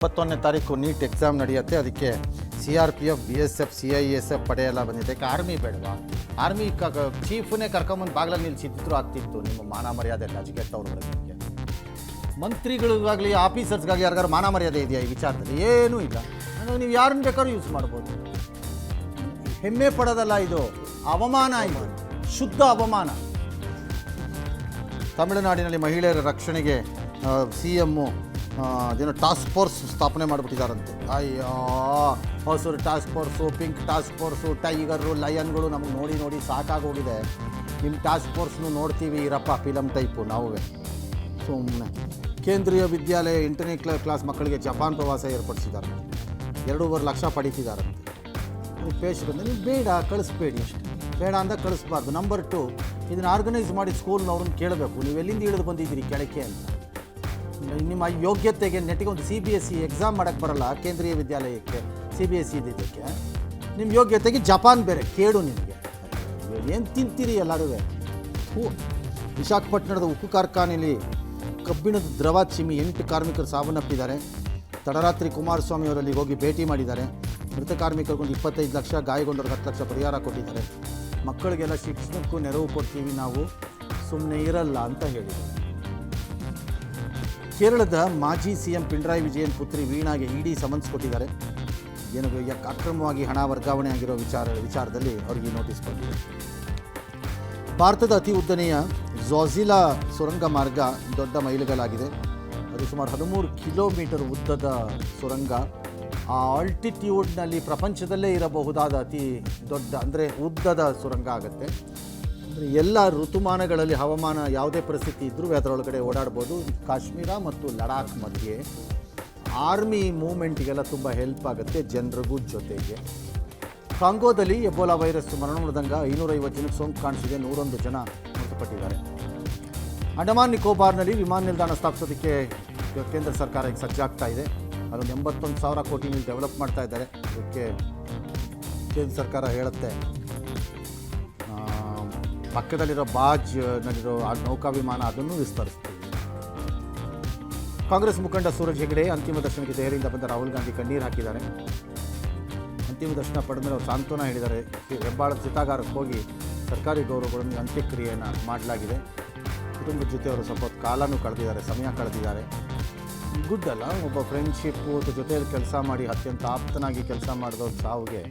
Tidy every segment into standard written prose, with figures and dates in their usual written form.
21ನೇ ತಾರೀಕು NEET exam ನಡೆಯುತ್ತೆ. ಅದಕ್ಕೆ CRPF, BSF, CISF ಪಡೆ ಎಲ್ಲ ಬಂದಿದೆ. ಆರ್ಮಿ ಬೇಡವಾ? ಆರ್ಮಿ ಚೀಫನ್ನೇ ಕರ್ಕೊಂಬಂದು ಬಾಗಿಲಲ್ಲಿ ನಿಲ್ಲಿಸಿದ್ರು ಆಗ್ತಿತ್ತು. ನಿಮ್ಮ ಮಾನ ಮರ್ಯಾದೆ ಲಜ್ಗೆಟ್ಟವ್ರಿಗೆ, ಮಂತ್ರಿಗಳಿಗಾಗಲಿ ಆಫೀಸರ್ಸ್ಗಾಗಲಿ ಯಾರಿಗಾರು ಮಾನ ಮರ್ಯಾದೆ ಇದೆಯಾ ಈ ವಿಚಾರದಲ್ಲಿ? ಏನೂ ಇಲ್ಲ. ನೀವು ಯಾರನ್ನ ಬೇಕಾದ್ರೂ ಯೂಸ್ ಮಾಡ್ಬೋದು. ಹೆಮ್ಮೆ ಪಡೋದಲ್ಲ, ಇದು ಅವಮಾನ, ಇದು ಶುದ್ಧ ಅವಮಾನ. ತಮಿಳುನಾಡಿನಲ್ಲಿ ಮಹಿಳೆಯರ ರಕ್ಷಣೆಗೆ CM ಅದೇನೋ ಟಾಸ್ಕ್ ಫೋರ್ಸ್ ಸ್ಥಾಪನೆ ಮಾಡಿಬಿಟ್ಟಿದ್ದಾರಂತೆ. ಅಯ್ಯೋ, ಹಸಿರು task force, pink task force, tiger, ಲಯನ್ಗಳು ನಮಗೆ ನೋಡಿ ನೋಡಿ ಸಾಕಾಗೋಗಿದೆ. ನಿಮ್ಮ ಟಾಸ್ಕ್ ಫೋರ್ಸ್ನು ನೋಡ್ತೀವಿ ಇರಪ್ಪ, ಫಿಲಮ್ ಟೈಪು ನಾವೇ ಸುಮ್ಮನೆ. ಕೇಂದ್ರೀಯ ವಿದ್ಯಾಲಯ 8ನೇ ಕ್ಲಾಸ್ ಮಕ್ಕಳಿಗೆ ಜಪಾನ್ ಪ್ರವಾಸ ಏರ್ಪಡಿಸಿದ್ದಾರೆ. 2.5 ಲಕ್ಷ ಪಡೀತಿದ್ದಾರಂತೆ. ಪೇಶ್ ಬಂದರೆ ನೀವು ಬೇಡ ಕಳಿಸ್ಬೇಡಿ, ಅಷ್ಟೇ. ಬೇಡ ಅಂದಾಗ ಕಳಿಸ್ಬಾರ್ದು. ನಂಬರ್ 2, ಇದನ್ನು ಆರ್ಗನೈಸ್ ಮಾಡಿ ಸ್ಕೂಲ್ನವ್ರನ್ನ ಕೇಳಬೇಕು, ನೀವು ಎಲ್ಲಿಂದ ಇಳಿದು ಬಂದಿದ್ದೀರಿ ಕೆಳಕ್ಕೆ ಅಂತ. ನಿಮ್ಮ ಯೋಗ್ಯತೆಗೆ ನೆಟ್ಟಿಗೆ ಒಂದು CBSE ಎಕ್ಸಾಮ್ ಮಾಡೋಕ್ಕೆ ಬರಲ್ಲ ಕೇಂದ್ರೀಯ ವಿದ್ಯಾಲಯಕ್ಕೆ, CBSE ಇದಕ್ಕೆ. ನಿಮ್ಮ ಯೋಗ್ಯತೆಗೆ ಜಪಾನ್ ಬೇರೆ ಕೇಡು. ನಿಮಗೆ ಏನು ತಿಂತೀರಿ ಎಲ್ಲರೂ? ವಿಶಾಖಪಟ್ಟಣದ ಉಕ್ಕು ಕಾರ್ಖಾನೆಯಲ್ಲಿ ಕಬ್ಬಿಣದ ದ್ರವ ಚಿಮ್ಮಿ 8 ಕಾರ್ಮಿಕರು ಸಾವನ್ನಪ್ಪಿದ್ದಾರೆ. ತಡರಾತ್ರಿ ಕುಮಾರಸ್ವಾಮಿ ಅವರಲ್ಲಿ ಹೋಗಿ ಭೇಟಿ ಮಾಡಿದ್ದಾರೆ. ಮೃತ ಕಾರ್ಮಿಕರಿಗೊಂದು 25 ಲಕ್ಷ, ಗಾಯಗೊಂಡವ್ರಿಗೆ 10 ಲಕ್ಷ ಪರಿಹಾರ ಕೊಟ್ಟಿದ್ದಾರೆ. ಮಕ್ಕಳಿಗೆಲ್ಲ ಶಿಕ್ಷಣಕ್ಕೂ ನೆರವು ಕೊಡ್ತೀವಿ, ನಾವು ಸುಮ್ಮನೆ ಇರಲ್ಲ ಅಂತ ಹೇಳಿದ್ದಾರೆ. ಕೇರಳದ ಮಾಜಿ CM ಪಿಣರಾಯಿ ವಿಜಯನ್ ಪುತ್ರಿ ವೀಣಾಗೆ ED ಸಮನ್ಸ್ ಕೊಟ್ಟಿದ್ದಾರೆ. ಏನು ಅಕ್ರಮವಾಗಿ ಹಣ ವರ್ಗಾವಣೆ ಆಗಿರೋ ವಿಚಾರದಲ್ಲಿ ಅವರಿಗೆ ನೋಟಿಸ್ ಕೊಟ್ಟಿದೆ. ಭಾರತದ ಅತಿ ಉದ್ದನೆಯ ಝಾಜಿಲಾ ಸುರಂಗ ಮಾರ್ಗ ದೊಡ್ಡ ಮೈಲಿಗಲಾಗಿದೆ. ಅದು ಸುಮಾರು 13 ಕಿಲೋಮೀಟರ್ ಉದ್ದದ ಸುರಂಗ. ಆ ಆಲ್ಟಿಟ್ಯೂಡ್ನಲ್ಲಿ ಪ್ರಪಂಚದಲ್ಲೇ ಇರಬಹುದಾದ ಅತಿ ದೊಡ್ಡ, ಅಂದರೆ ಉದ್ದದ ಸುರಂಗ ಆಗುತ್ತೆ. ಅಂದರೆ ಎಲ್ಲ ಋತುಮಾನಗಳಲ್ಲಿ ಹವಾಮಾನ ಯಾವುದೇ ಪರಿಸ್ಥಿತಿ ಇದ್ದರೂ ಅದರೊಳಗಡೆ ಓಡಾಡ್ಬೋದು. ಕಾಶ್ಮೀರ ಮತ್ತು ಲಡಾಖ್ ಮಧ್ಯೆ ಆರ್ಮಿ ಮೂವ್ಮೆಂಟಿಗೆಲ್ಲ ತುಂಬ ಹೆಲ್ಪ್ ಆಗುತ್ತೆ ಜನರಿಗೂ. ಜೊತೆಗೆ ಕಾಂಗೋದಲ್ಲಿ ಎಬೋಲಾ ವೈರಸ್ ಮರಣದಂಗ 550 ಜನಕ್ಕೆ ಸೋಂಕು ಕಾಣಿಸಿದೆ. 101 ಜನ ಮೃತಪಟ್ಟಿದ್ದಾರೆ. ಅಂಡಮಾನ್ ನಿಕೋಬಾರ್ನಲ್ಲಿ ವಿಮಾನ ನಿಲ್ದಾಣ ಸ್ಥಾಪಿಸೋದಕ್ಕೆ ಕೇಂದ್ರ ಸರ್ಕಾರ ಈಗ ಸಜ್ಜಾಗ್ತಾ ಇದೆ. ಅದೊಂದು 81,000 ಕೋಟಿ ಡೆವಲಪ್ ಮಾಡ್ತಾ ಇದ್ದಾರೆ. ಅದಕ್ಕೆ ಕೇಂದ್ರ ಸರ್ಕಾರ ಹೇಳುತ್ತೆ ಪಕ್ಕದಲ್ಲಿರೋ ಬಾಜ್ನಲ್ಲಿರೋ ಆ ನೌಕಾ ವಿಮಾನ ಅದನ್ನು ವಿಸ್ತರಿಸ್ತೀವಿ. ಕಾಂಗ್ರೆಸ್ ಮುಖಂಡ ಸೂರಜ್ ಹೆಗಡೆ ಅಂತಿಮ ದರ್ಶನಕ್ಕೆ ದೆಹಲಿಯಿಂದ ಬಂದ ರಾಹುಲ್ ಗಾಂಧಿ ಕಣ್ಣೀರು ಹಾಕಿದ್ದಾರೆ. ಅಂತಿಮ ದರ್ಶನ ಪಡೆದ ಮೇಲೆ ಅವರು ಸಾಂತ್ವನ ಹೇಳಿದ್ದಾರೆ. ಹೆಬ್ಬಾಳದ ಚಿತಾಗಾರಕ್ಕೆ ಹೋಗಿ ಸರ್ಕಾರಿ ಗೌರವಗಳನ್ನು ಅಂತ್ಯಕ್ರಿಯೆಯನ್ನು ಮಾಡಲಾಗಿದೆ. ಕುಟುಂಬದ ಜೊತೆ ಅವರು ಸ್ವಲ್ಪ ಹೊತ್ತು ಕಾಲನೂ ಕಳೆದಿದ್ದಾರೆ, ಸಮಯ ಕಳೆದಿದ್ದಾರೆ. ಗುಡ್ ಅಲ್ಲ, ಒಬ್ಬ ಫ್ರೆಂಡ್ಶಿಪ್ಪು ಜೊತೆಯಲ್ಲಿ ಕೆಲಸ ಮಾಡಿ ಅತ್ಯಂತ ಆಪ್ತನಾಗಿ ಕೆಲಸ ಮಾಡಿದವ್ರ ಸಾವಿಗೆ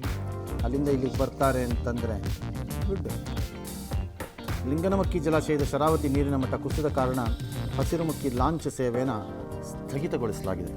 ಅಲ್ಲಿಂದ ಇಲ್ಲಿಗೆ ಬರ್ತಾರೆ ಅಂತಂದರೆ ಗುಡ್. ಲಿಂಗನಮಕ್ಕಿ ಜಲಾಶಯದ ಶರಾವತಿ ನೀರಿನ ಮಟ್ಟ ಕುಸಿದ ಕಾರಣ ಹಸಿರುಮಕ್ಕಿ ಲಾಂಚ್ ಸೇವೆಯನ್ನು ಸ್ಥಗಿತಗೊಳಿಸಲಾಗಿದೆ.